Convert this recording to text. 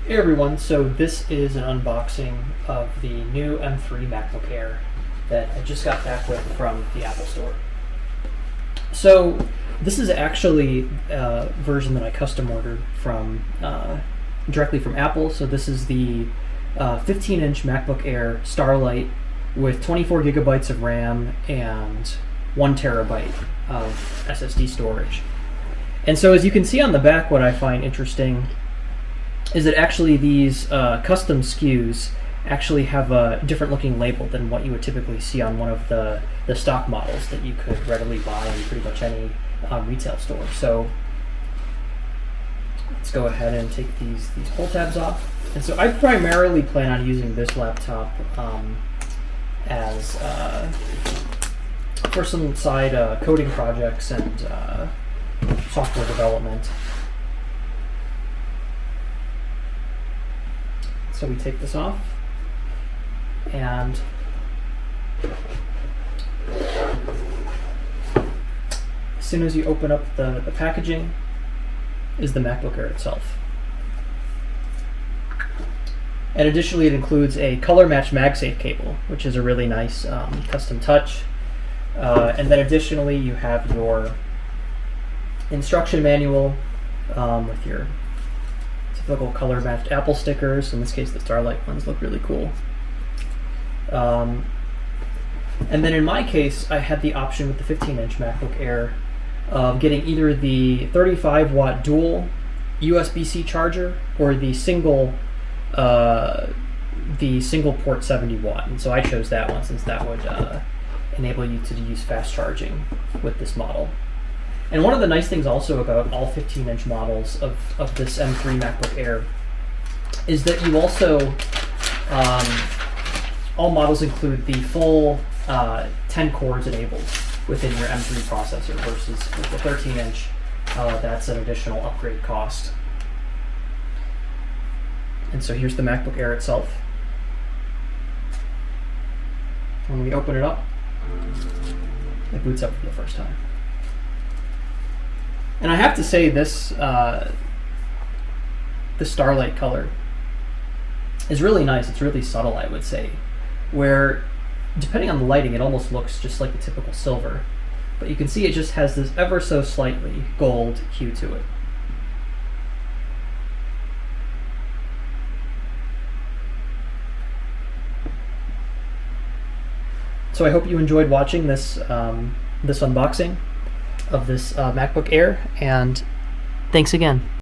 Hey everyone, so this is an unboxing of the new M3 MacBook Air that I just got back with from the Apple Store. So this is actually a version that I custom ordered from directly from Apple. So this is the 15-inch MacBook Air Starlight with 24 gigabytes of RAM and 1 terabyte of SSD storage. And so as you can see on the back, what I find interesting is that actually these custom SKUs actually have a different looking label than what you would typically see on one of the stock models that you could readily buy in pretty much any retail store. So let's go ahead and take these pull tabs off. And so I primarily plan on using this laptop as for some side coding projects and software development. So we take this off, and as soon as you open up the packaging is the MacBook Air itself. And additionally, it includes a color match MagSafe cable, which is a really nice custom touch. And then additionally, you have your instruction manual with your typical color matched Apple stickers. In this case, the Starlight ones look really cool. And then in my case, I had the option with the 15-inch MacBook Air of getting either the 35-watt dual USB-C charger or the single port 70-watt. And so I chose that one since that would enable you to use fast charging with this model. And one of the nice things also about all 15-inch models of this M3 MacBook Air is that you also, all models include the full 10 cores enabled within your M3 processor versus with the 13-inch, that's an additional upgrade cost. And so here's the MacBook Air itself. When we open it up, it boots up for the first time. And I have to say this Starlight color is really nice. It's really subtle, I would say, where depending on the lighting, it almost looks just like a typical silver. But you can see it just has this ever so slightly gold hue to it. So I hope you enjoyed watching this this unboxing of this MacBook Air, and thanks again.